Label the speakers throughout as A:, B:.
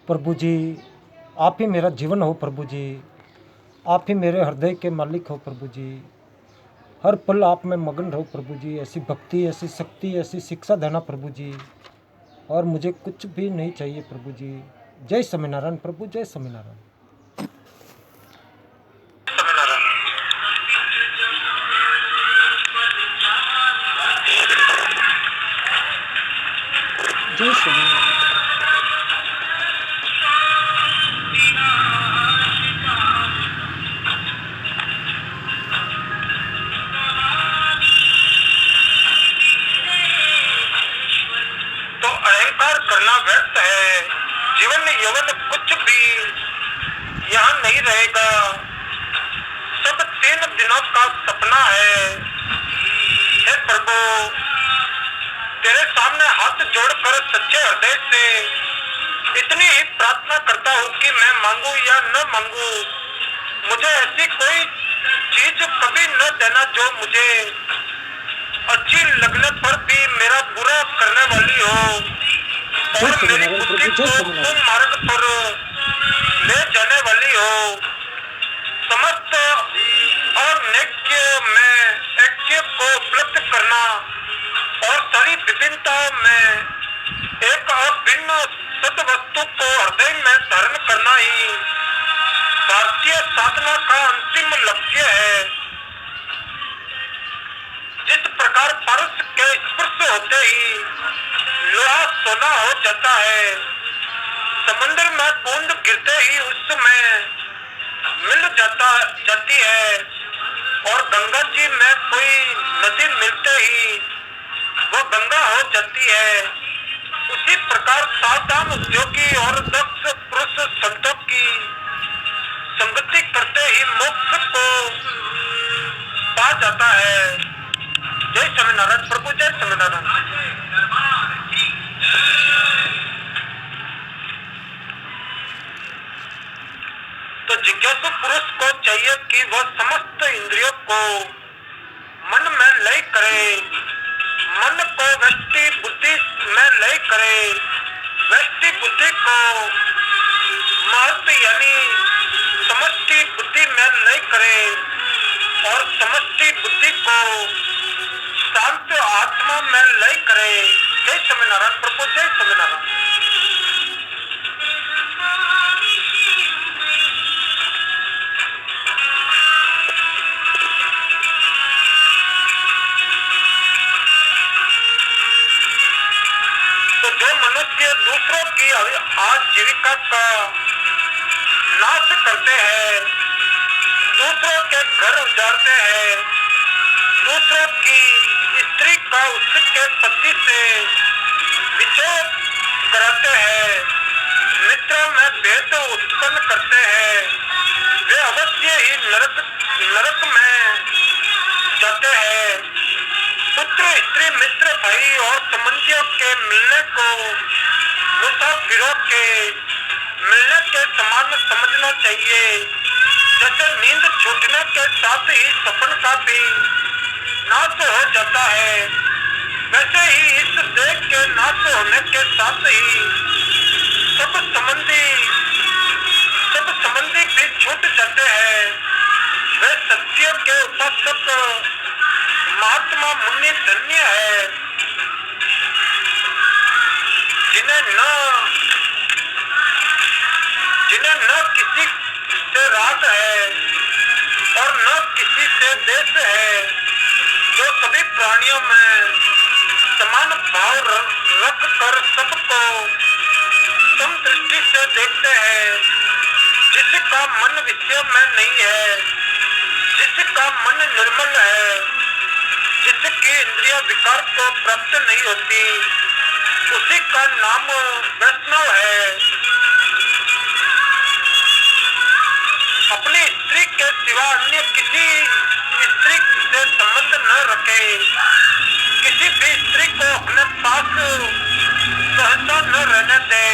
A: प्रभु जी, आप ही मेरा जीवन हो प्रभु जी, आप ही मेरे हृदय के मालिक हो प्रभु जी। हर पल आप में मगन रहो प्रभु जी। ऐसी भक्ति, ऐसी शक्ति, ऐसी शिक्षा देना प्रभु जी, और मुझे कुछ भी नहीं चाहिए प्रभु जी। जय स्वामीनारायण प्रभु, जय स्वामीनारायण। जय स्वामीनारायण।
B: तो अहंकार करना व्यर्थ है, जीवन यौवन कुछ भी यहाँ नहीं रहेगा, सब 3 दिनों का सपना है। हे प्रभु, तेरे सामने हाथ जोड़कर सच्चे हृदय से इतनी ही प्रार्थना करता हूँ कि मैं मांगू या न मांगू, मुझे ऐसी कोई चीज कभी न देना जो मुझे अच्छी लगने पर भी मेरा बुरा करने वाली हो और मेरी बुद्धि को कुमार्ग पर ले जाने वाली हो। समस्त अनैक्य में ऐक्य को उपलब्ध करना और सारी विभिन्नताओं में एक अभिन्न सद वस्तु को हृदय में धारण करना ही भारतीय साधना का अंतिम लक्ष्य है। जिस प्रकार पारस के स्पर्श होते ही लोहा सोना हो जाता है, समुद्र में बूंद गिरते ही उसमें मिल जाती है, और गंगा जी में कोई नदी मिलते ही वो गंगा हो जाती है, उसी प्रकार सावधान उद्योगी और दक्ष पुरुष संतों की संगति करते ही मोक्ष को पा जाता है। जय स्वामीनारायण प्रभु, जय स्वामीनारायण। तो जिज्ञासु पुरुष को चाहिए कि वह समस्त इंद्रियों को मन में लय करे, मन को व्यष्टि बुद्धि में लय करे, व्यष्टि बुद्धि को महत यानी समष्टि बुद्धि में लय करे, और समष्टि बुद्धि को शांत आत्मा में लय करे। जय स्वामीनारायण प्रभु, जय स्वामीनारायण। तो जो मनुष्य दूसरों की आजीविका का नाश करते हैं, दूसरों के घर उजाड़ते हैं, दूसरों की स्त्री का उसके पति से विच्छेद कराते हैं, मित्रों में भेद उत्पन्न करते हैं, वे अवश्य ही नरक में जाते हैं। पुत्र स्त्री मित्र भाई और संबंधियों के मिलने को मुसाफिरों के मिलने के समान समझना चाहिए। जैसे नींद छूटने के साथ ही सपन का भी नाश हो जाता है, वैसे ही इस देह के नाश होने के साथ ही सब संबंधी भी छूट जाते हैं। वे सत्य के उपासक महात्मा मुनि धन्य है, जिन्हें न किसी से रात है और न किसी से देश है, जो सभी प्राणियों में समान भाव रख कर सबको समदृष्टि से देखते हैं, जिसका मन विषय में नहीं है, जिसका मन निर्मल है, जिसकी इंद्रिया विकार को प्राप्त नहीं होती, उसी का नाम वैष्णव है। अपनी स्त्री के सिवा अन्य किसी स्त्री से संबंध न रखे, किसी भी स्त्री को अपने पास सहसा न रहने दे,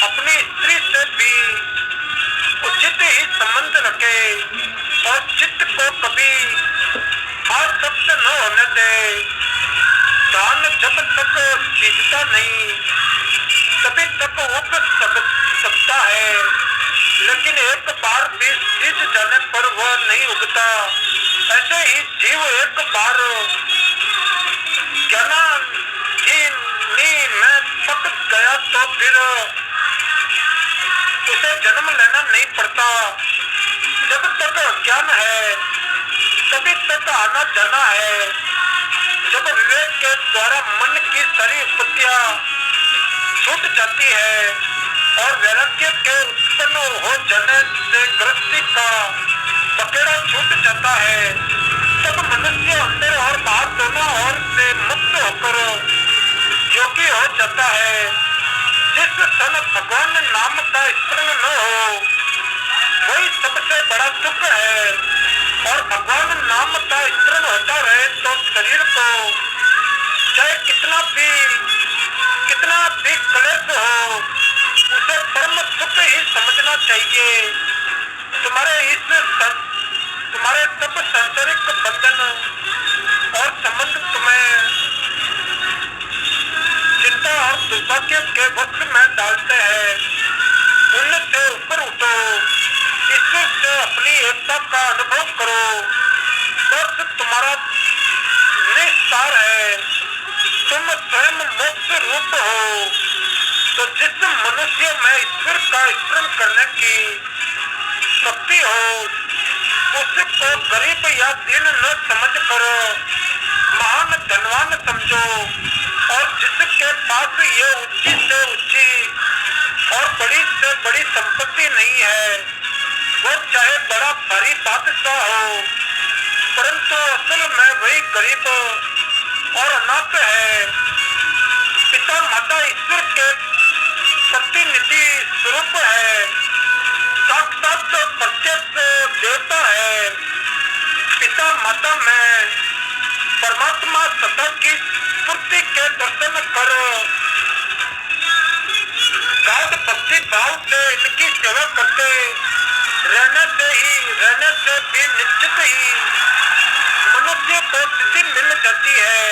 B: अपनी स्त्री से भी उचित ही संबंध रखे और चित्त को कभी आसक्त न होने दे। दान जब तक सीखता नहीं तभी तक उप बीज जाने पर वह नहीं उगता, ऐसे ही जीव एक बार ज्ञान की नींव में पक गया तो फिर उसे जन्म लेना नहीं पड़ता। जब तक ज्ञान है तभी तक आना जाना है। जब विवेक के द्वारा मन की सारी उपत्तियां छूट जाती है और वैराग्य के उत्पन्न हो जाने से गृहस्थी का पकेड़ा छूट जाता है, तब मनुष्य अंदर और बाहर दोनों ओर से मुक्त होकर योगी हो जाता है। जिस क्षण भगवान नाम का स्मरण न हो वही सबसे बड़ा सुख है, और भगवान नाम का स्मरण होता रहे तो शरीर को चाहे कितना भी क्लेश हो उसे परम सुख ही समझना चाहिए। तुम्हारे सब सांसारिक बंधन और संबंध तुम्हें चिंता और दुर्भाग्य के वश में डालते हैं। उनसे ऊपर उठो, ईश्वर से अपनी एकता का अनुभव करो, बस तुम्हारा निस्तार है। तुम स्वयं मोक्ष रूप हो। तो जिस मनुष्य में ईश्वर का स्मरण करने की शक्ति हो उसको गरीब या दीन न समझ कर महान धनवान समझो, और जिसके पास ये ऊंची से ऊंची और बड़ी से बड़ी संपत्ति नहीं है वो चाहे बड़ा भारी बादशाह हो, परंतु असल में वही गरीब और अनाथ है। पिता माता ईश्वर के प्रतिनिधि स्वरूप है, साक्षात प्रत्यक्ष देवता है। पिता माता में परमात्मा सत्ता की स्फूर्ति के दर्शन कर गाढ़ भक्ति भाव से इनकी सेवा करते रहने से भी निश्चित ही मनुष्य को सिद्धि मिल जाती है,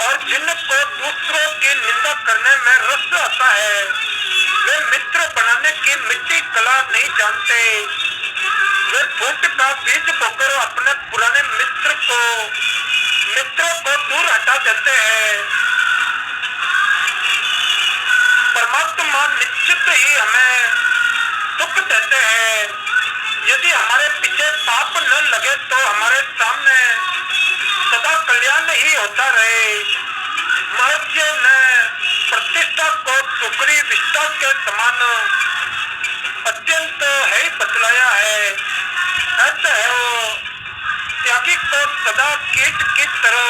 B: और जिनको दूसरों की निंदा करने में रस आता है वे मित्र बनाने की मिट्टी कला नहीं जानते। वे फूट का बीज बोकर अपने पुराने मित्रों को दूर हटा देते हैं। परमात्मा निश्चित ही हमें दुख देते हैं। यदि हमारे पीछे पाप न लगे तो हमारे सामने सदा कल्याण ही होता रहे। महर्षियों ने प्रतिष्ठा को टुकड़ी विष्ठा के समान अत्यंत है बतलाया है। कहते है वो त्यागी को सदा कीट की तरह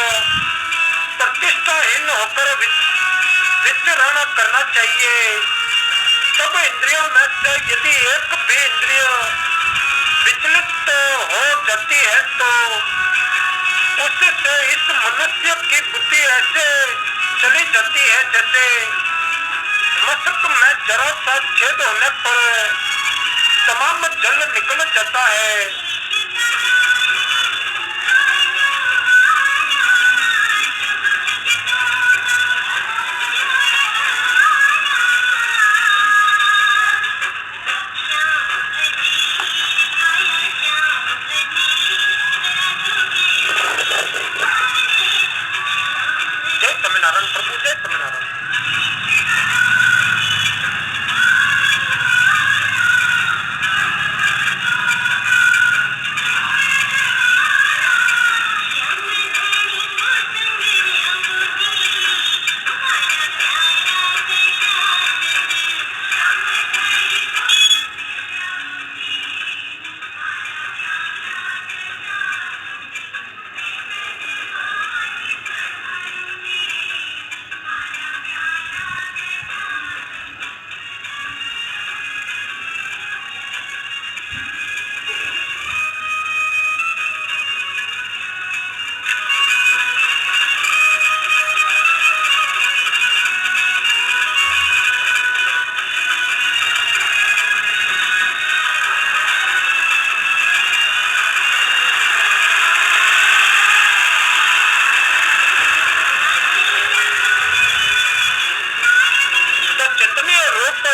B: प्रतिष्ठाहीन होकर विचरण करना चाहिए। सब इंद्रियों में से यदि एक भी इंद्रिय विचलित हो जाती है तो उससे इस मनुष्य की बुद्धि ऐसे चली जाती है जैसे मस्तक में जरा सा छेद होने पर तमाम जल निकल जाता है। जय तमिलनारायण प्रभु, जय तमिलनारायण।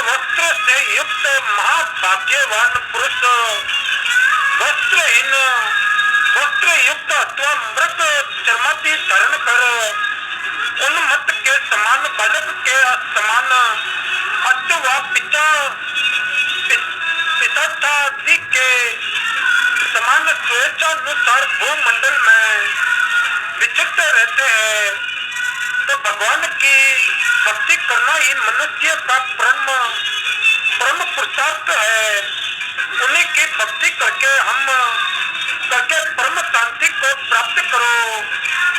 B: वस्त्र से युक्त महाभाग्यवान पुरुष वस्त्रहीन वस्त्र युक्त अथवा मृग चर्मादि धारण कर उन्मत्त के समान बालक के समान अथवा पितादी के समान स्वेच्छानुसार भूमंडल में विचरते रहते हैं। तो भगवान की भक्ति करना ही मनुष्य का परम पुरुषार्थ है। उन्हीं की भक्ति करके परम शांति को प्राप्त करो।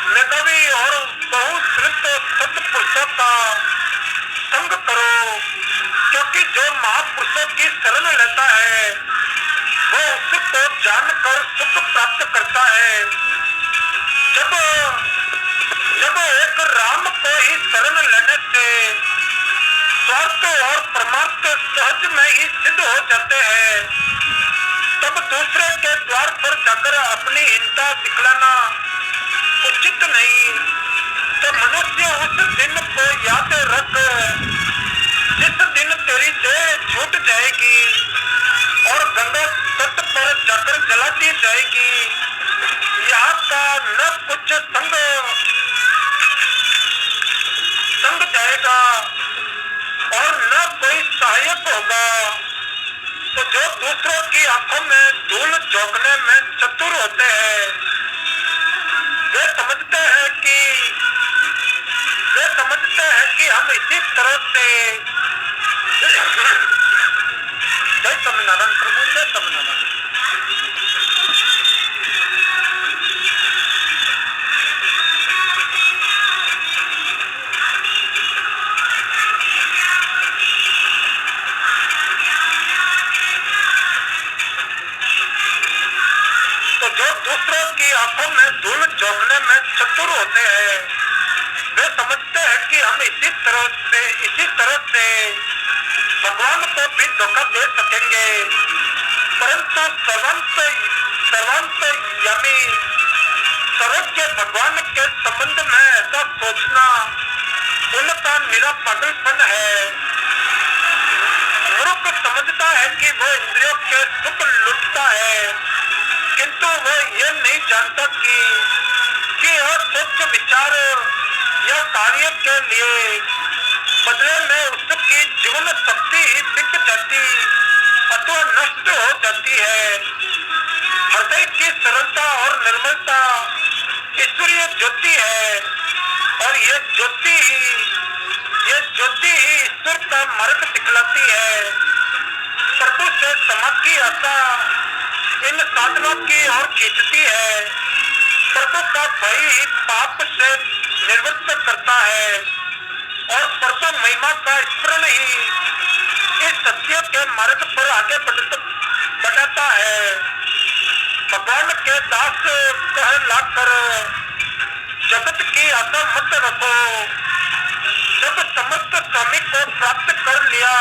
B: मेधावी और बहुश्रुत सत्पुरुषों का संग करो, क्योंकि जो महापुरुषों की शरण लेता है वो उसको जानकर सुख प्राप्त करता है। जब एक राम को ही शरण लेने से स्वार्थ और परमार्थ सहज में ही सिद्ध हो जाते हैं, तब दूसरे के द्वार पर जाकर अपनी हिंसा दिखलाना उचित नहीं। तो मनुष्य उस दिन को याद रख जिस दिन तेरी देह छूट जाएगी और गंगा तट पर जाकर जला दी जाएगी। यहाँ का न कुछ संग जाएगा और न कोई सहायक होगा। तो जो दूसरों की आंखों में धूल झोंकने में चतुर होते हैं वे समझते हैं कि हम इसी तरह से जय स्वामीनारायण प्रभु, जय स्वामीनारायण। तो जो दूसरों की आंखों में धूल झोंकने में चतुर होते हैं वे समझते हैं कि हम इसी तरह से भगवान को भी धोखा दे सकेंगे। परंतु सर्वांतर्यामी सर्वज्ञ भगवान के संबंध में ऐसा सोचना उनका निरा पागलपन है। मूर्ख समझता है कि वो इंद्रियों के सुख लुटता है, किंतु वो ये नहीं जानता कि असुख विचार या कार्य के लिए बदले में उसकी जीवन शक्ति ही बिक जाती अथवा नष्ट हो जाती है। हृदय की सरलता और निर्मलता ईश्वरीय ज्योति है और ये ज्योति ही ईश्वर का मार्ग दिखलाती है। प्रभु से क्षमा की आशा इन साधनों की ओर खींचती है। प्रभु का भय ही पाप से निवृत्त करता है और प्रभु महिमा का स्मरण ही इस सत्य के मार्ग पर आगे बढ़ाता है। भगवान के दास कह लाकर जगत की आशा मत रखो। जब समस्त स्वामी को प्राप्त कर लिया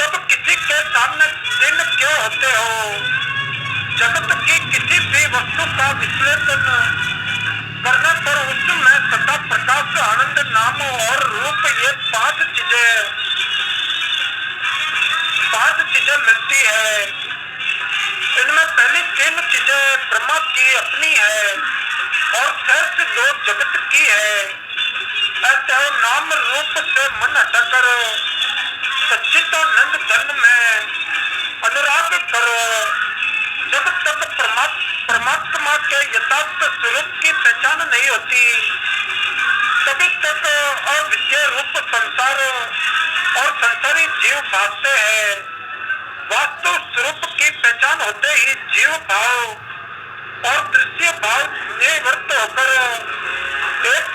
B: तब किसी के सामने दिन क्यों होते हो। जगत की किसी भी वस्तु का विश्लेषण करने पर उसमें सदा प्रकाश, आनंद, नाम और रूप ये पांच चीजें मिलती है। इनमें पहली तीन चीजें ब्रह्मा की अपनी है और शेष दो जगत की है। ऐसे नाम रूप से मन हटाकर सच्चिदानंद धन में अनुराग करो। जब तक परमात्मा के यथार्थ स्वरूप की पहचान नहीं होती तभी तक अविद्या रूप संसार और संसारी जीव भागते हैं। वास्तव स्वरूप की पहचान होते ही जीव भाव और दृश्य भाव निवृत्त होकर एक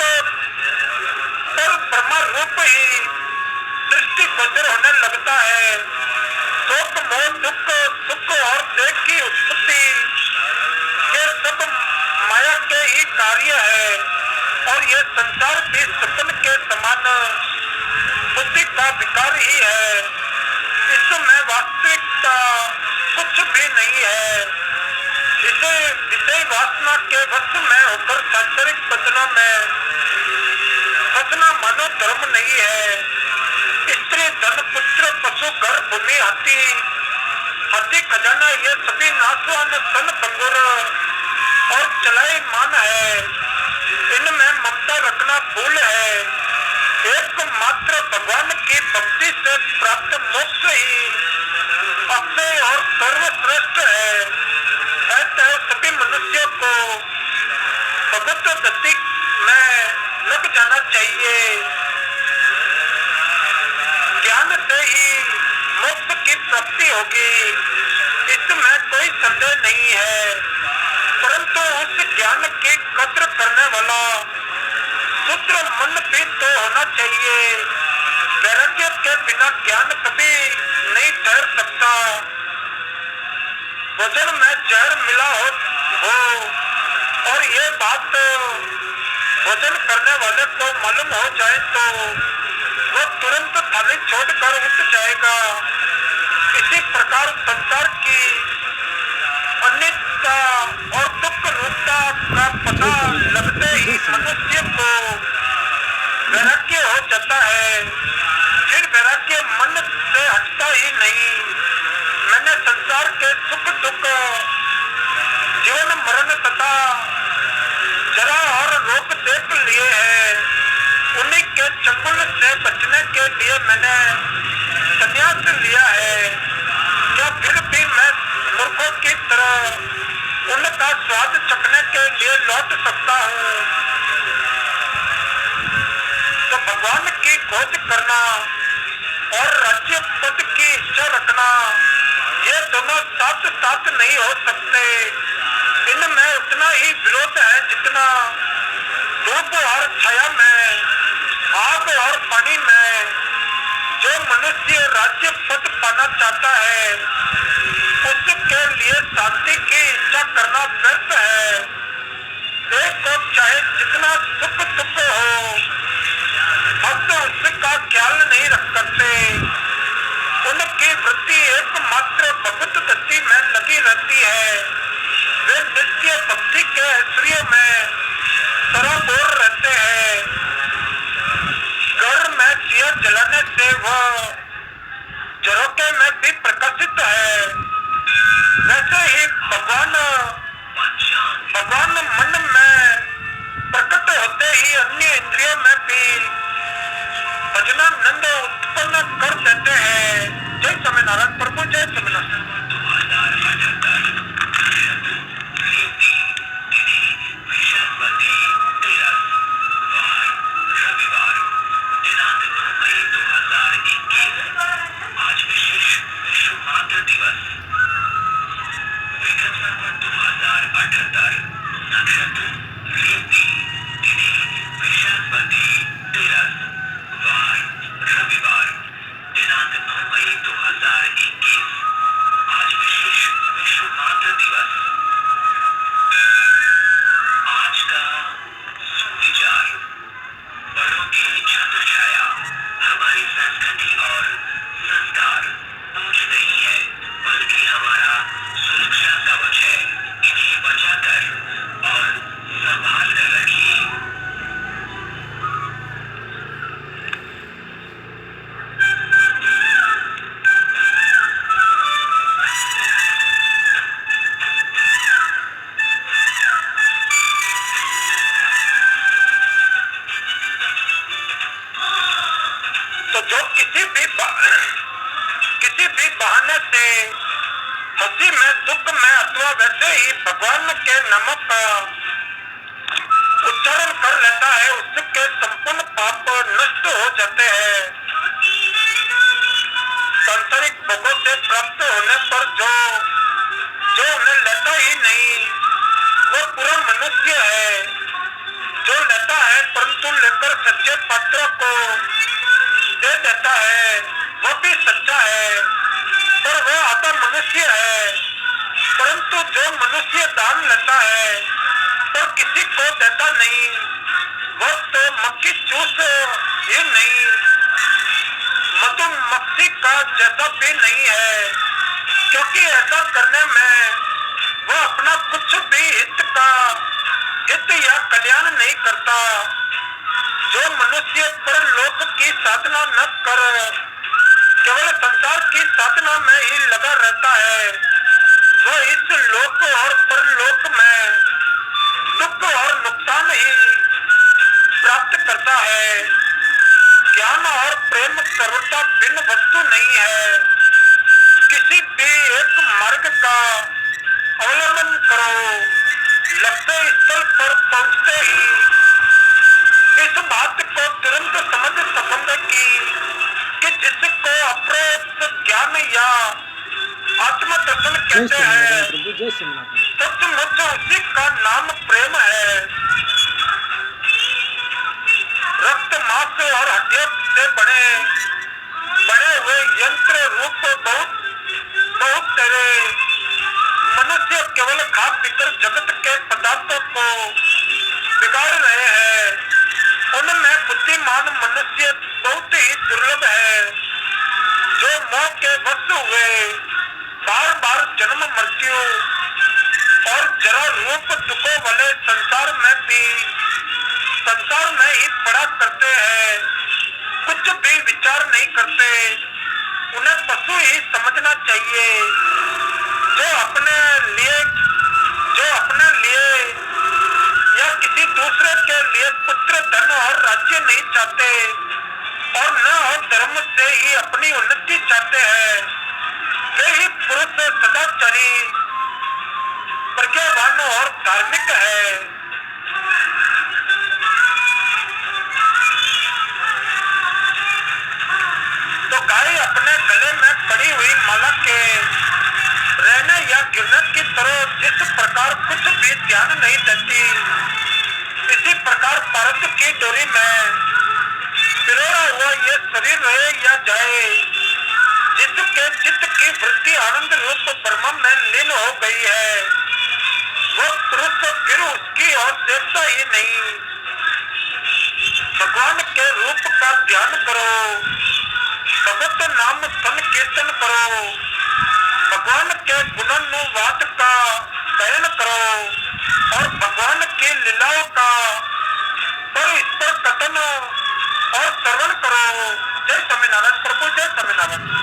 B: पर ब्रह्म रूप ही दृष्टिगोचर होने लगता है। शोक, मोह, दुख, सुख और देह की उत्पत्ति ये सब माया के ही कार्य है और ये संसार भी सपन के समान बुद्धि का विकार ही है। इसमें वास्तविकता कुछ भी नहीं है। इसे विषय वासना के वश में होकर सांसारिक बंधनों में फंसना मानो धर्म नहीं है। स्त्री, धन, पुत्र, पशु, घर, भूमि, हाथी खाद्य खजाना ये सभी नासवान सन भंगुर और चलाई मान है, इनमें ममता रखना भूल है। एकमात्र भगवान की भक्ति से प्राप्त मोक्ष ही अक्षय और सर्वश्रेष्ठ है। अतः सभी मनुष्यों को भगवत गति में लग जाना चाहिए। ज्ञान से ही मोक्ष की प्राप्ति होगी, इसमें कोई संदेह नहीं है। परंतु उस ज्ञान की कद्र करने वाला शुद्र मन भी तो होना चाहिए। वैराग्य के बिना ज्ञान कभी नहीं ठहर सकता। भोजन में जहर मिला हो और ये बात भोजन करने वाले को मालूम हो जाए तो वो तुरंत थाली छोड़कर उठ जाएगा। इसी प्रकार संसार की अनित्यता और दुख रूपता का पता लगते ही मनुष्य को वैराग्य हो जाता है। फिर वैराग्य मन से हटता ही नहीं। मैंने संसार के सुख दुख, जीवन मरण तथा जरा और रोग देख लिए हैं। उन्हीं के चंगुल से बचने के लिए मैंने संन्यास लिया है। क्या फिर भी मैं मूर्खों की तरह उनका स्वाद चखने के लिए लौट सकता हूँ? तो भगवान की खोज करना और राज्य पद की इच्छा रखना, ये दोनों साथ साथ नहीं हो सकते। इनमें उतना ही विरोध है जितना धूप और छाया में, आग और पानी में। जो मनुष्य राज्य पद पाना चाहता है उसके लिए शांति की इच्छा करना व्यर्थ है। देखो चाहे जितना सुख दुख हो, भक्त उसका ख्याल नहीं रख सकते। उनकी वृत्ति एकमात्र भगवत गति में लगी रहती है। वे नित्य भक्ति के ऐश्वर्य में सराबोर रहते हैं। घर में दिया जलाने से वह झरोखे में भी प्रकाशित है। वैसे ही भगवान मन में प्रकट होते ही अन्य इंद्रियों में भी भजनानंद उत्पन्न कर देते हैं। जय स्वामीनारायण प्रभु, जय स्वामीनारायण। वैसे ही भगवान के नाम का उच्चारण कर लेता है, उसके संपूर्ण पाप नष्ट हो जाते हैं। सांसारिक भोगों से प्राप्त होने पर जो उन्हें लेता ही नहीं वो पूरा मनुष्य है। जो लेता है परंतु लेकर सच्चे पात्रों को दे देता है वो भी सच्चा है, पर वो आधा मनुष्य है। परंतु जो मनुष्य दान लेता है तो किसी को देता नहीं, वो तो मक्खी चूस ही नहीं, मधुमक्खी का जैसा भी नहीं है, क्योंकि ऐसा करने में वो अपना कुछ भी हित या कल्याण नहीं करता। जो मनुष्य परलोक की साधना न कर केवल संसार की साधना में ही लगा रहता है का भिन्न वस्तु नहीं है। किसी भी एक मार्ग का अवलंबन करो, लक्ष्य स्थल पर पहुंचते ही इस बात को तुरंत समझ सकोगे कि जिसको अप्रोक्त ज्ञान या आत्मदर्शन कहते हैं, सचमुच उसी का नाम प्रेम है। रक्त मांस और हड्डियों से बने हुए यंत्र रूप बहुत तेरे मनुष्य केवल खा पीकर जगत के पदार्थों को बिगाड़ रहे हैं। उनमें बुद्धिमान मनुष्य बहुत ही दुर्लभ है, जो मोह के वश हुए बार बार जन्म मृत्यु और जरा रूप दुखों वाले संसार में ही पड़ा करते हैं, कुछ भी विचार नहीं करते। उन्हें पशु ही समझना चाहिए, जो अपने लिए या किसी दूसरे के लिए पुत्र धन और राज्य नहीं चाहते और न धर्म से ही अपनी उन्नति चाहते हैं। वे ही पुरुष सदाचारी, प्रज्ञावान और धार्मिक है। तो गाय अपने गले में पड़ी हुई माला के रहने या गिरने की तरह जिस प्रकार कुछ भी ध्यान नहीं देती, इसी प्रकार पारद की डोरी में पिरोया हुआ ये शरीर रहे या जाए, जिसके चित्त की वृत्ति आनंद रूप ब्रह्म में लीन हो गई है, वो पुरुष फिर उसकी ओर देखता ही नहीं। भगवान के रूप का ध्यान करो, भगवत नाम सन कीर्तन करो, भगवान के गुणानुवाद का गायन करो और भगवान की लीलाओं का पर कथन और श्रवण करो। जय स्वामीनारायण प्रभु, जय स्वामीनारायण।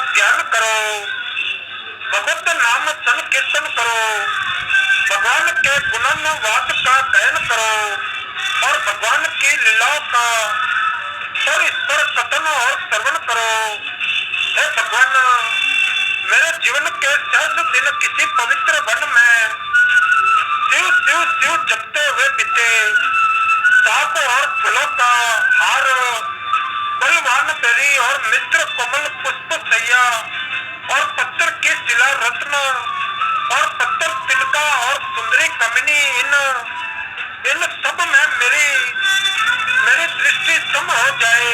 B: ध्यान करो, भगवत नाम संकीर्तन करो, भगवान के गुणानुवाद का गायन करो और भगवान की लीलाओं का पर कथन और श्रवण करो। हे भगवान, मेरे जीवन के शेष दिन किसी पवित्र वन में शिव शिव शिव जपते हुए बीते। साप और फूलों का हार, बलवान बेरी और मित्र कोमल पुष्प सैया और पत्थर की शिला रत्न और पत्थर तिलका और सुंदरी कमिनी, इन सब में मेरी दृष्टि सम हो जाए।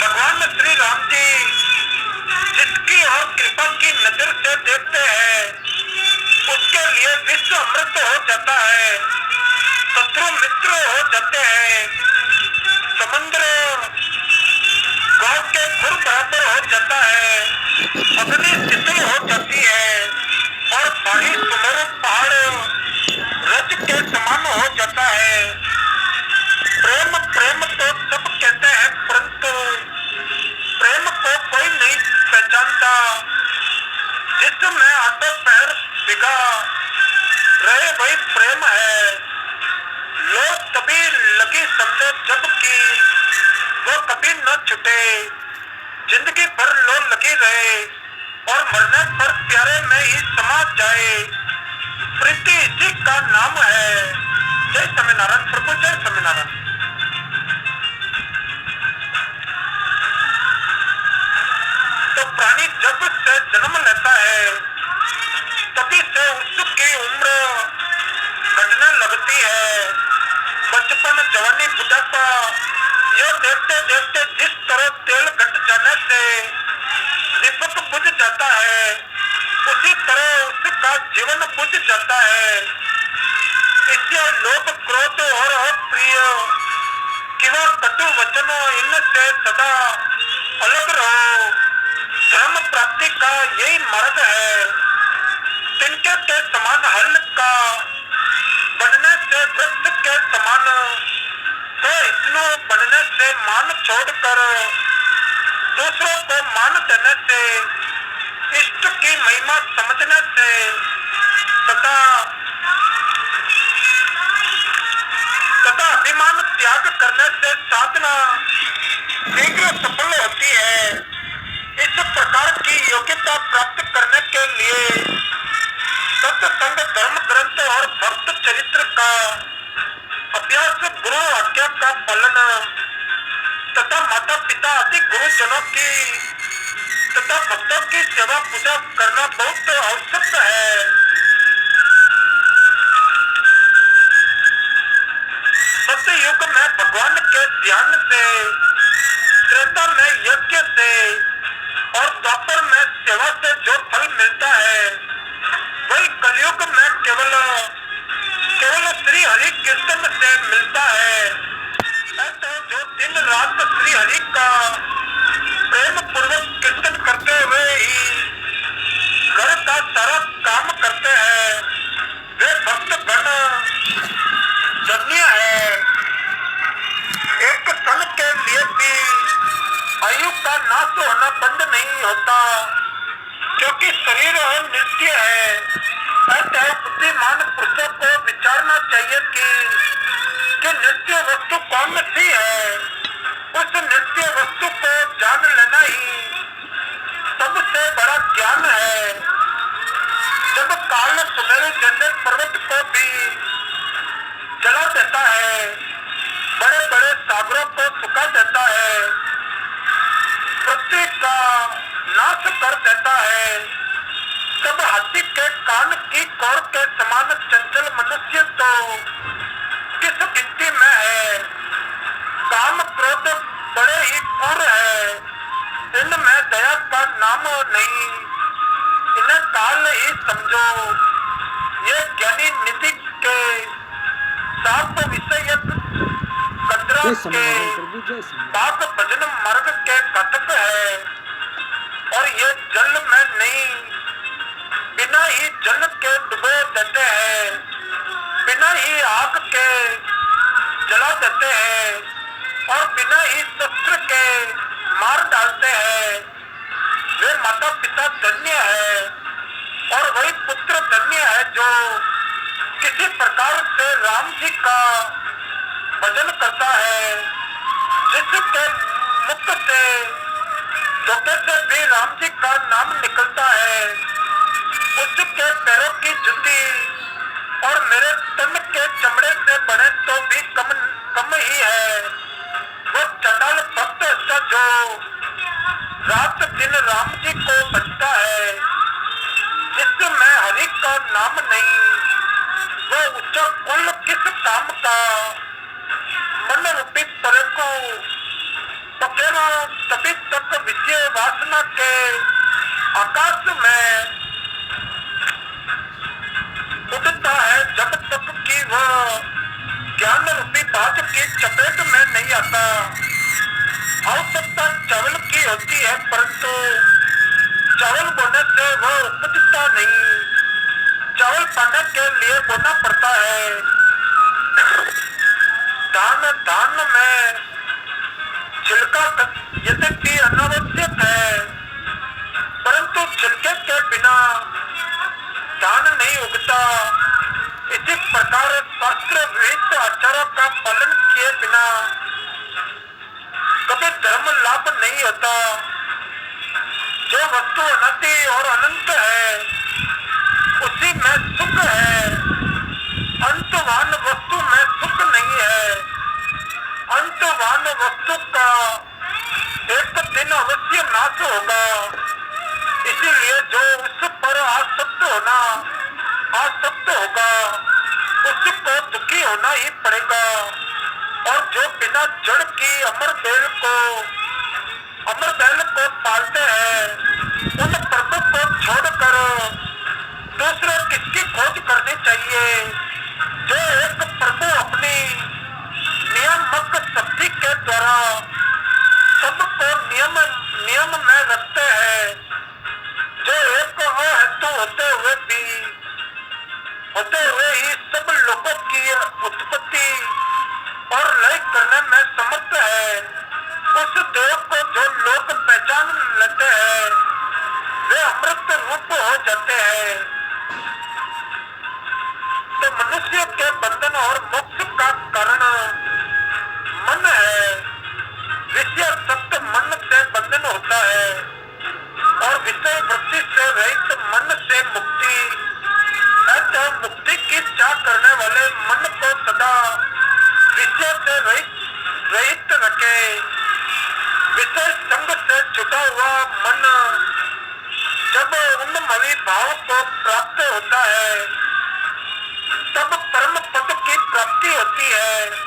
B: भगवान श्री राम जी जिसकी और कृपा की नजर से देखते हैं, उसके लिए विश्व अमृत हो जाता है, शत्रु मित्र हो जाते हैं, समुद्र गांव के खुर बराबर हो जाता है, अग्नि शीतल हो जाती है और भारी सुंदर पहाड़ रज के समान हो जाता है। प्रेम प्रेम तो सब कहते हैं, परंतु प्रेम को कोई नहीं पहचानता। जिसमें हाथों पैर भिगा रहे वही प्रेम है। लोग तभी लगी समझे जबकि वो कभी न छूटे, जिंदगी भर लो लगी रहे और मरने पर प्यारे में ही समा जाए। प्रीति इसी का नाम है। लगती है। बचपन, जवानी, बुढ़ापा, ये देखते देखते जिस तरह तेल घट जाने से दीपक बुझ जाता है, उसी तरह उसका जीवन बुझ जाता है। इसलिए लोभ, क्रोध और अप्रिय किंवा कटु वचन, इनसे सदा अलग रहो। धर्म प्राप्ति का यही मार्ग है। तिनके के समान हल का बनने से वृक्ष के समान, तो इतनो बनने से मान छोड़कर दूसरों को मान देने से, इष्ट की महिमा समझने से तथा अभिमान त्याग करने से साधना शीघ्र सफल होती है। इस प्रकार की योग्यता प्राप्त करने के लिए सत्संग, धर्म ग्रंथ और भक्त चरित्र का अभ्यास, गुरु आज्ञा का पालन तथा माता पिता आदि गुरुजनों की तथा भक्तों की सेवा पूजा करना बहुत आवश्यक है। सतयुग में भगवान के ध्यान से, त्रेता में यज्ञ से और द्वापर में सेवा से जो फल मिलता है, वही कलयुग में केवल श्री हरि कीर्तन से मिलता है। ऐसे जो दिन रात श्री हरि का प्रेम पूर्वक कीर्तन करते हुए ही घर का सारा काम करते हैं, वे भक्त गण धन्य है। एक क्षण के लिए भी आयु का नाश होना बंद नहीं होता, क्योंकि शरीर नित्य है। ऐसे बुद्धिमान पुरुषों को विचारना चाहिए कि नित्य वस्तु कौन सी है। उस नित्य वस्तु को जान लेना ही सबसे बड़ा ज्ञान है। जब काल सुमेरु जैसे पर्वत को भी जला देता है, बड़े बड़े सागरों को सुखा देता है, पृथ्वी का नाश कर देता है, तब हाथी के कान की कोर के समान चंचल मनुष्य तो किस गिनती में है। काम क्रोध बड़े ही क्रूर है, इनमें दया का नाम नहीं, इन्हें काल ही समझो। ये ज्ञानी निधि के साप विषयक कंदरा के पाप भजन मार्ग के घटक है, और ये जल में नहीं, बिना ही जल के डुबो देते हैं, बिना ही आग के जला देते हैं, और बिना ही शस्त्र के मार डालते हैं। वे माता पिता धन्य है, और वही पुत्र धन्य है जो किसी प्रकार से राम जी का भजन करता है, जिसके मुख से धोखे से भी राम जी का नाम निकलता है। उसके पैरों की जूती और मेरे तन के चमड़े से बने तो भी कम ही है। वो चंडाल भक्त ऐसा जो रात दिन राम जी को बचता है, जिसमें हरि का नाम नहीं, वो ऊंचा कुल किस काम का। मन रूपी परे को पकेगा तभी तक विषय वासना के आकाश में उड़ता है, जब तक कि वह ज्ञान रूपी बात की चपेट में नहीं आता। आवश्यकता चावल की होती है, परंतु चावल बोने से वह उपजता नहीं, चावल पाने के लिए बोना पड़ता है। धान में छिलका यद्यपि अनावश्यक है, परंतु छिलके के बिना धान नहीं उगता। इसी प्रकार शास्त्र विहित आचारों का पालन किए बिना कभी धर्म लाभ नहीं होता। जो वस्तु अनंती और अनंत है, उसी में सुख है, अंतवान वस्तु में सुख नहीं है। अंतवान वस्तु का एक दिन अवश्य नाश होगा, इसीलिए जो उस पर आसक्त होगा उसको होना ही पड़ेगा। और जो बिना जड़ की अमर बेल को पालते हैं, उन प्रभु को छोड़कर दूसरे किसकी खोज करनी चाहिए? जो एक प्रभु अपनी नियामक शक्ति के द्वारा सबको नियम में रखते हैं, जो एक अहेतु होते हुए ही सब लोगों की उत्पत्ति और लय करने में समर्थ है। उस देव को जो लोग पहचान लेते हैं, वे अमृत रूप हो जाते हैं। तो मनुष्य के बंधन और मोक्ष का कारण मन है। विषय सत्य मन से बंधन होता है और विषय वृत्ति से रहित मन से मुक्ति। तो मुक्ति की चाह करने वाले मन को सदा विषय से रहित रखे। विषय संग से छुटा हुआ मन जब उन्मवी भाव को प्राप्त होता है, तब परम पद की प्राप्ति होती है।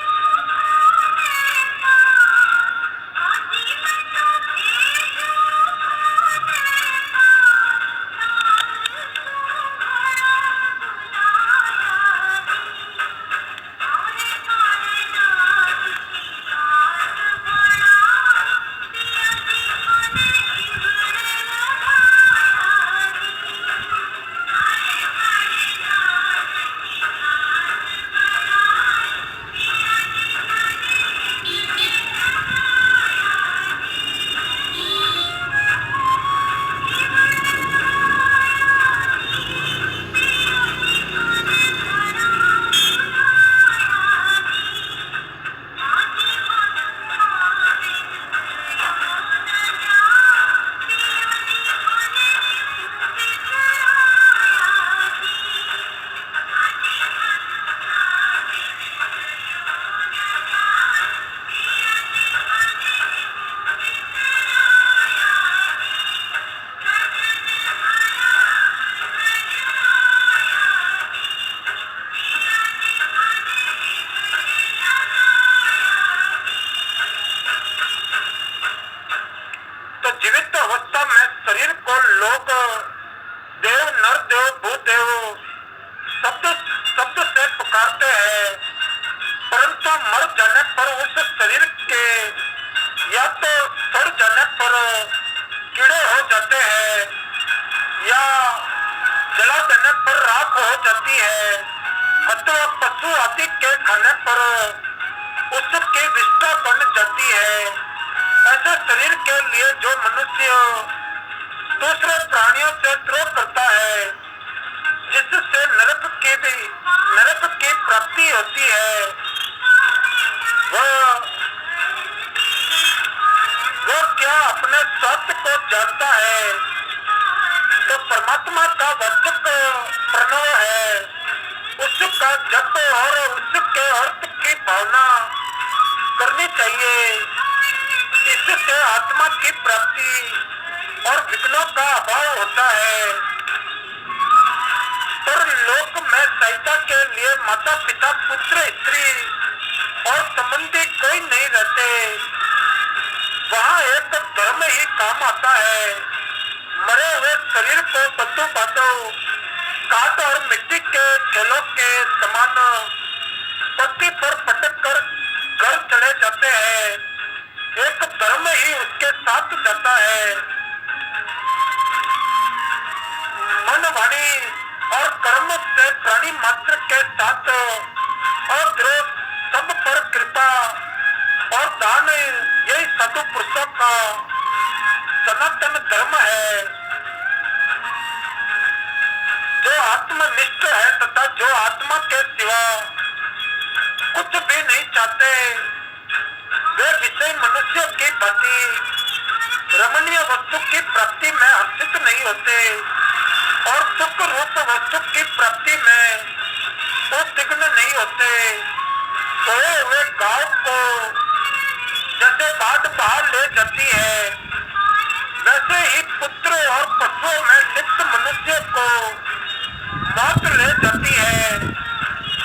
B: मौत ले जाती है।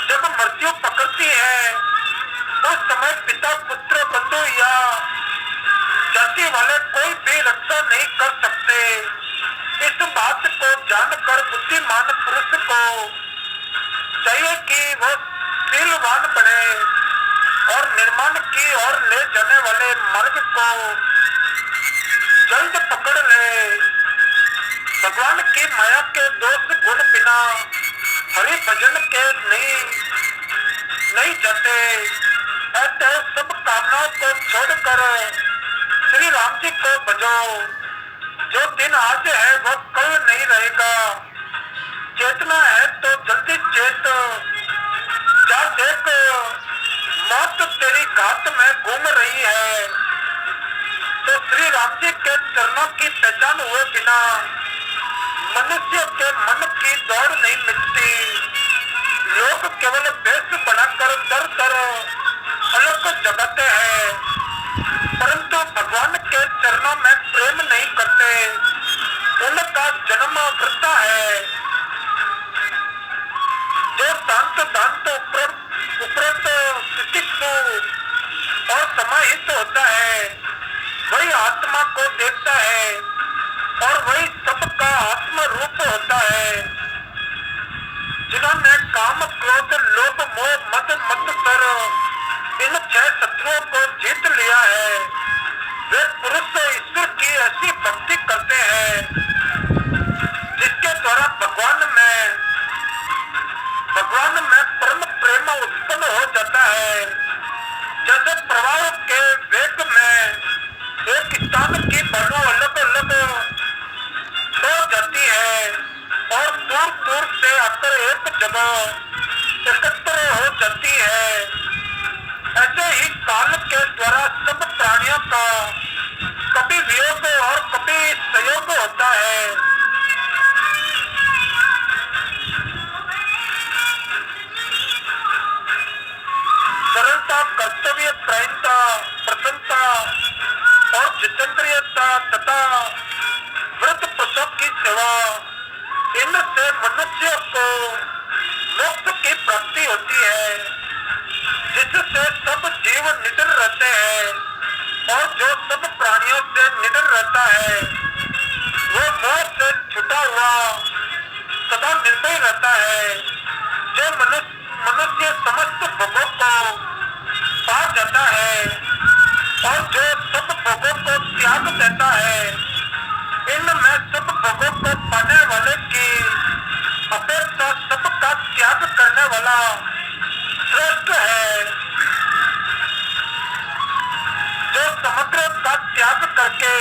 B: जब मृत्यु पकड़ती है धैर्यवान पुरुष को चाहिए कि वो शीलवान बने और निर्माण की ओर ले जाने वाले मार्ग को जल्द पकड़ ले। भगवान की माया के दोष गुण बिना हरि भजन के नहीं जाते। ऐसे सब कामनाओं को छोड़कर श्री राम जी को भजो। जो दिन आज है वो कल नहीं रहेगा। चेतना है तो जल्दी चेत जा, देख मौत तेरी घात में घूम रही है। तो श्री राम जी के चरणों की पहचान हुए बिना मनुष्य के मन की दौड़ नहीं मिटती। लोग केवल वेश बनाकर दर दर अलग जगाते हैं, परंतु भगवान के चरणों में प्रेम नहीं करते। उनका जन्म वृथा है। जो शांत दांत उपरत तितिक्षु और समाहित होता है वही आत्मा को देखता है और वही सबका आत्म रूप होता है। जिन्होंने काम क्रोध लोभ मोह मद मत्सर इन 6 शत्रुओं को जीत लिया है वे पुरुष ईश्वर की ऐसी भक्ति करते हैं जिसके द्वारा भगवान में परम प्रेम उत्पन्न हो जाता है। जैसे प्रवाह के वेग में एक स्थान की बालू अलग अलग हो जाती है और दूर दूर से आकर एक जगह एकत्र हो जाती है, ऐसे ही काल के द्वारा सब प्राणियों का कभी वियोग और कभी संयोग होता है। सरलता, कर्तव्य प्रायणता, प्रसन्नता और जितेंद्रियता तथा व्रत प्रसव की सेवा, इनसे मनुष्य को मोक्ष की प्राप्ति होती है, जिससे सब जीव निडर रहते हैं। और जो सब प्राणियों से निडर रहता है वो मोह से छुटा हुआ सदा निर्भय रहता है। जो मनुष्य समस्त भोगों को पा जाता है और जो सब भोगों को त्याग देता है, इनमें सब भोगों को पाने वाले की अपेक्षा सबका त्याग करने वाला श्रेष्ठ है। जो समुद्र का त्याग करके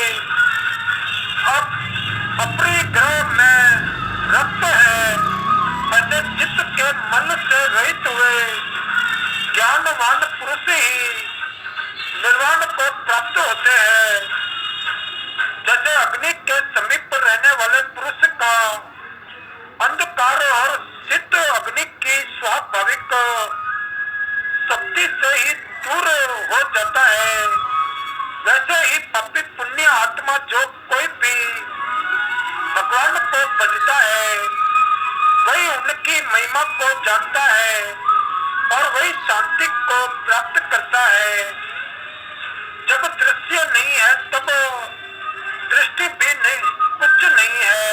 B: अपने ग्रह में रक्त है, ऐसे चित्त के मन से रहित हुए ज्ञानवान पुरुष ही निर्वाण को प्राप्त होते हैं। जैसे अग्नि के समीप रहने वाले पुरुष का अंधकार और सिद्ध अग्नि की स्वाभाविक शक्ति से ही दूर हो जाता है, वैसे ही पापी पुण्य आत्मा जो कोई भी भगवान को भजता है वही उनकी महिमा को जानता है और वही शांति को प्राप्त करता है। जब दृश्य नहीं है तब दृष्टि भी नहीं, कुछ नहीं है।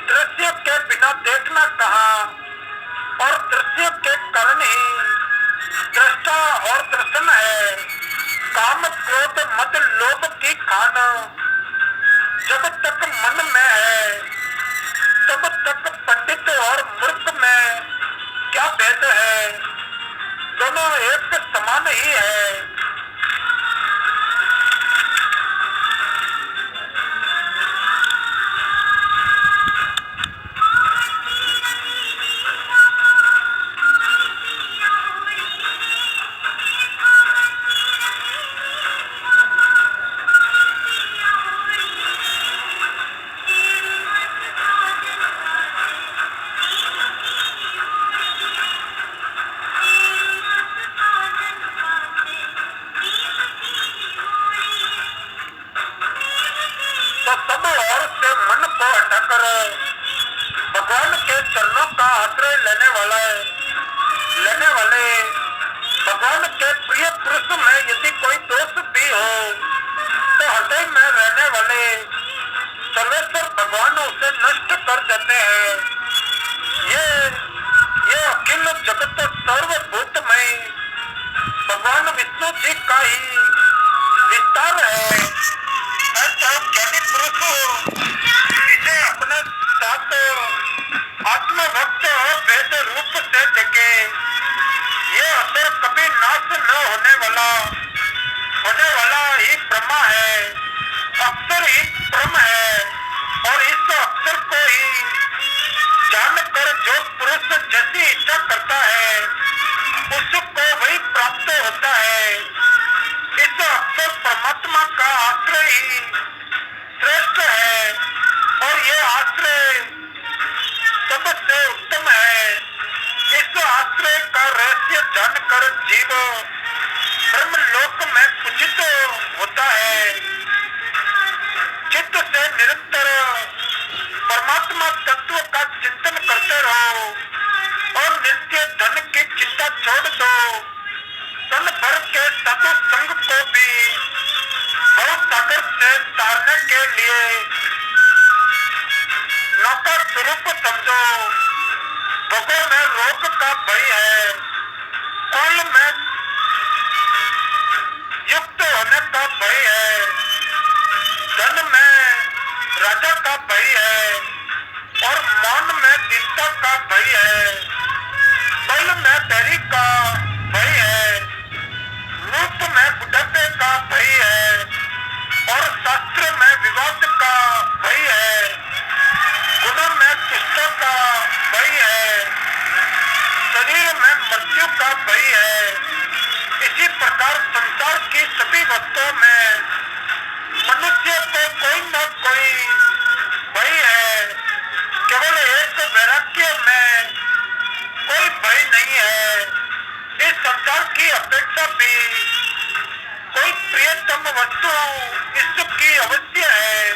B: दृश्य के बिना देखना कहाँ, और दृश्य के कारण ही दृष्टा और दर्शन है। काम क्रोध मद लोभ की खान जब तक मन में है तब तक पंडित और मूर्ख में क्या भेद है, दोनों एक समान ही है। तो सब और से मन को हटाकर भगवान के चरणों का आश्रय लेने वाले भगवान के प्रिय पुरुष में यदि कोई दोष भी हो तो हृदय में रहने वाले सर्वेश्वर भगवान उसे नष्ट कर देते हैं। सर्वभूतमय भगवान विष्णु जी का ही विस्तार है। ऐसा ज्ञानी पुरुष इसे अपने साथ आत्मभक्त और भेद रूप से देखे। ये असर कभी नाश न होने वाला ही ब्रह्मा है, अक्षर ही ब्रह्म है। और इस अक्षर को ही जानकर जो पुरुष जैसी इच्छा करता है उसको वही प्राप्त होता है। इस अक्षर परमात्मा का आश्रय ही श्रेष्ठ है और ये आश्रय सबसे उत्तम है। इस आश्रय का रहस्य जानकर जीव ब्रह्मलोक में पूजित होता है। चित्त से निरंतर परमात्मा तत्व का चिंतन करते रहो और नित्य धन की चिंता छोड़ दो। तन भर के साधु संग को भी बहुत सागर से तारने के लिए नौका स्वरूप समझो। भोगों में रोग का भय है, कुल में युक्त होने का भय है, धन में राजा का भय है और मौन में दीनता का भय है, बल में बैरी का भय है, रूप में बुढ़ापे का भय है और शास्त्र में विवाद का भय है, गुण में दुष्टों का भय है, शरीर में मृत्यु का भय है। इसी प्रकार संसार की सभी वस्तुओं में मनुष्य को कोई न कोई भय है। केवल एक वैराग्य में कोई भय नहीं है। इस संसार की अपेक्षा भी कोई प्रियतम वस्तु इसकी अवश्य है,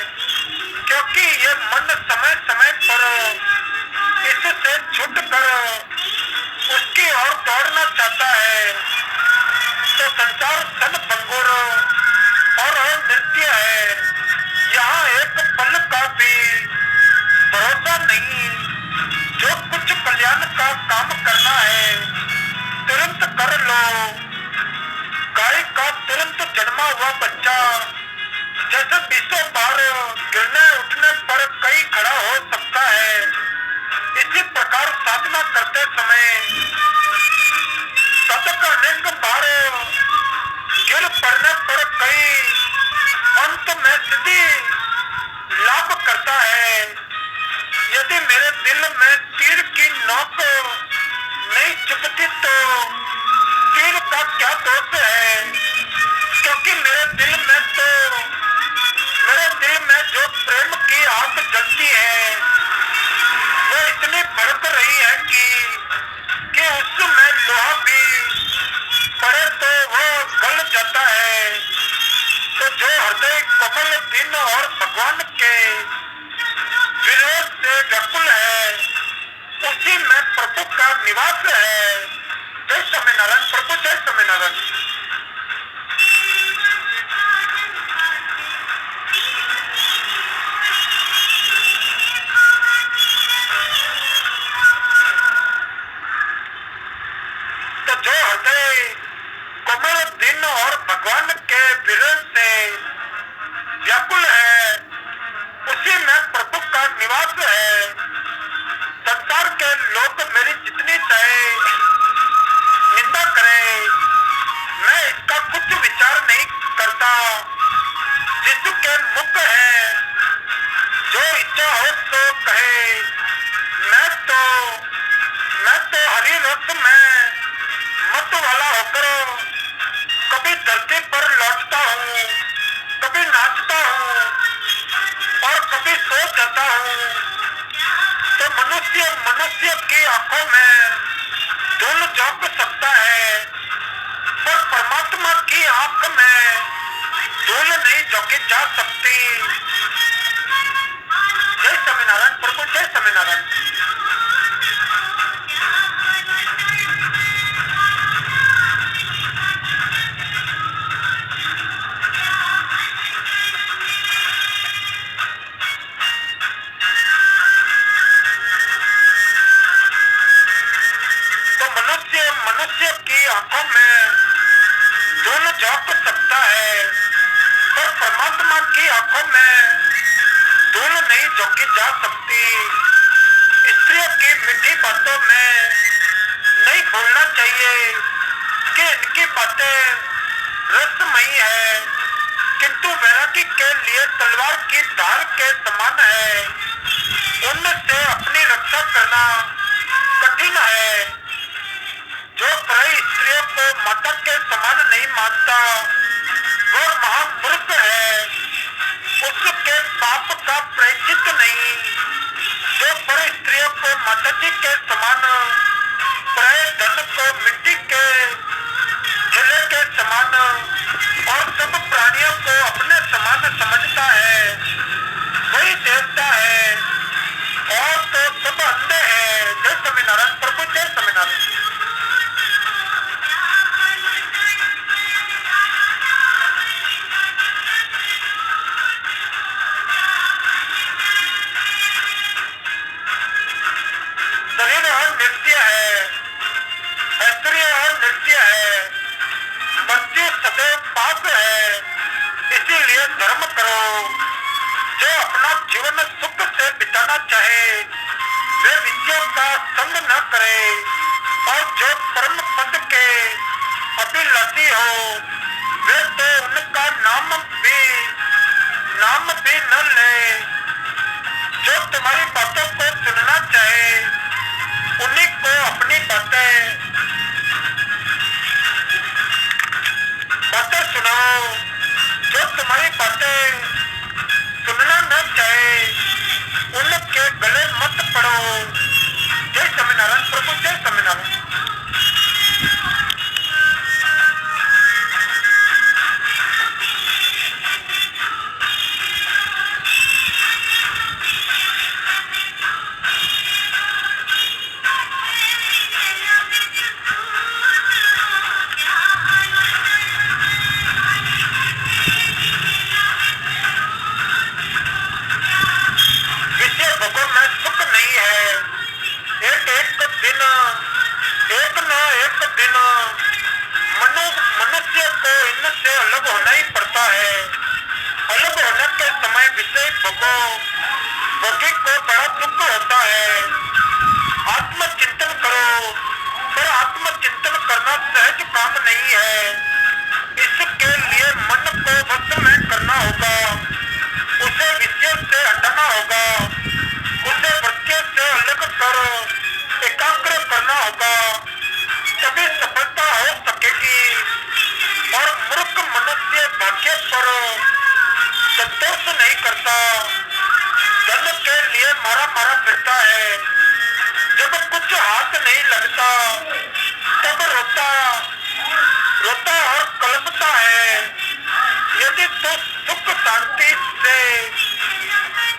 B: क्योंकि ये मन समय समय पर इससे छूटकर उसकी ओर दौड़ना चाहता है। तो संसार सन भंगुर और नृत्य है। यहाँ एक पल का भी भरोसा नहीं। जो कुछ कल्याण का काम करना है तुरंत कर लो। गाय का तुरंत जन्मा हुआ बच्चा जैसे बीसों बार गिरने उठने पर कहीं खड़ा हो सकता है, इसी प्रकार साधना करते समय सतत अनेक बार गिर पड़ने पर कई अंत में सिद्धि लाभ करता है। यदि मेरे दिल में तीर की नोक नहीं चुभती तो तीर का क्या दोष है, क्योंकि मेरे दिल में जो प्रेम की आग जलती है वो इतनी भड़क रही है कि उसमें लोहा भी पड़े तो वो गल जाता है। तो जो हृदय कमल दिन और भगवान के विरोध से व्याकुल है उसी में प्रभु का निवास है। जय स्वामीनारायण प्रभु, जय स्वामीनारायण। तो जो हृदय कोमल दिन और भगवान के विरोध से व्याकुल है उसी में प्रभु का निवास है। संसार के लोग मेरी जितनी चाहे निंदा करें, मैं इसका कुछ विचार नहीं करता। जिसके मुख है जो इच्छा हो तो कहे। मैं तो हरि रस में मत वाला होकर कभी धरती पर लौटता हूँ, कभी नाचता हूँ और कभी सो जाता हूँ। तो मनुष्य की आंखों में धूल झोंक सकता है, पर परमात्मा की आंख में धूल नहीं झोंकी जा सकती। जय स्वामीनारायण प्रभु, जय स्वामीनारायण। आंखों में धूल नहीं झोंकी जा सकती। स्त्रियों की मीठी बातों में नहीं भूलना चाहिए कि इनकी बातें रसमयी है, किंतु वैरागी के लिए तलवार की धार के समान है। उनसे अपनी रक्षा करना कठिन है। जो पराई स्त्रियों को माता के समान नहीं मानता वो महामूर्ख है, उसके पाप का प्रायश्चित नहीं। जो पर स्त्रियों को माता जी के समान, पराये धन को मिट्टी के छिले के समान और सब प्राणियों को अपने समान समझता है, वही देवता है। और तो सब अंधे हैं। जय स्वामीनारायण प्रभु, जय स्वामीनारायण। शरीर और नृत्य है, ऐश्वर्य और नृत्य है, मृत्यु सदैव पाप है। इसीलिए धर्म करो। जो अपना जीवन सुख से बिताना चाहे वे विषयों का संग न करे, और जो परम पद के अभिलाषी हो वे तो उनका नाम भी न ले। जो तुम्हारी बातों को सुनना चाहे उन्हीं को अपनी बातें सुनाओ। जो तुम्हारी बातें सुनना न चाहे उनके गले मत पड़ो। जय स्वामीनारायण प्रभु, जय स्वामीनारायण। विषय भोगों में सुख नहीं है। एक दिन मनुष्य को इनसे अलग होना ही पड़ता है। अलग होने के समय विषय भोगी को बड़ा दुख होता है। आत्मचिंतन करो, पर आत्मचिंतन करना सहज काम नहीं है। इसके लिए मन को वश में करना होगा, उसे विषय से हटाना होगा, उसे वृत्ति से अलग कर एकाग्र करना होगा, तभी सफलता हो सकेगी। और मूर्ख मनुष्य भाग्य पर संतोष नहीं करता, धन के लिए मारा मारा फिरता है। जब कुछ हाथ नहीं लगता तब रोता और कल्पता है। यदि तो सुख शांति से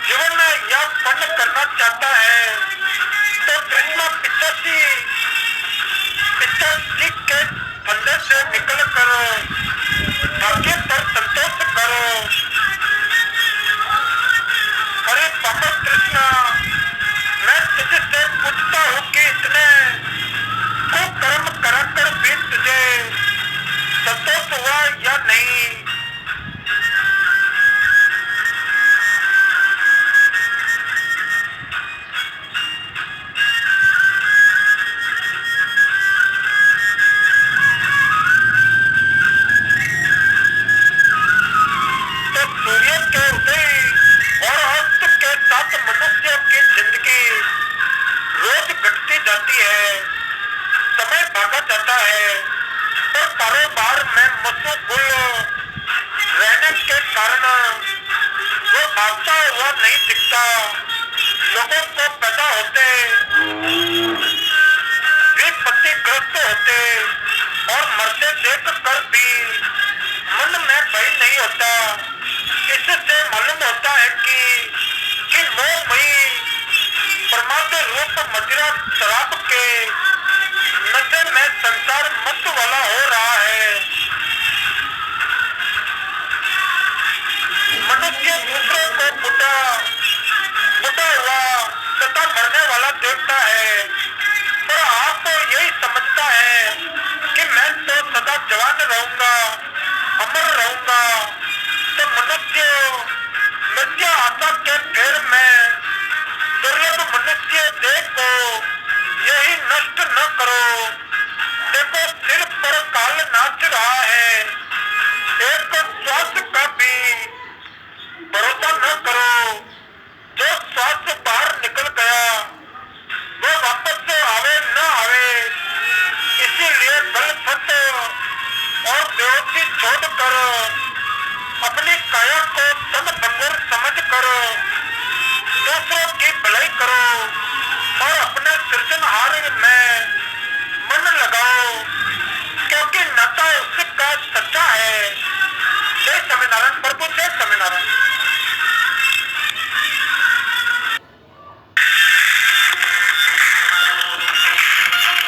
B: जीवन यापन करना चाहता है तो कृष्णा पिताजी के फंदे से निकल कर भाग्य पर संतोष करो। अरे पापा कृष्णा, मैं तुझसे पूछता हूँ कि इतने कुकर्म कराकर भी तुझे संतोष हुआ या नहीं। तो सूर्य के उदय और अस्त के साथ मनुष्य की जिंदगी रोज घटती जाती है, समय भागा जाता है। और कारोबार में मशगूल रहने के कारण वो भागता हुआ नहीं दिखता। लोगों को पैदा होते विपत्तिग्रस्त होते और मरते देख कर भी मन में भय नहीं होता। इससे मालूम होता है कि मोहमयी प्रमाद रूप मदिरा शराब के नशे में संसार मत वाला हो रहा है। मनुष्य दूसरों को बुढ़ा हुआ तथा मरने वाला देखता है, पर आप यही समझता है कि मैं तो सदा जवान रहूंगा।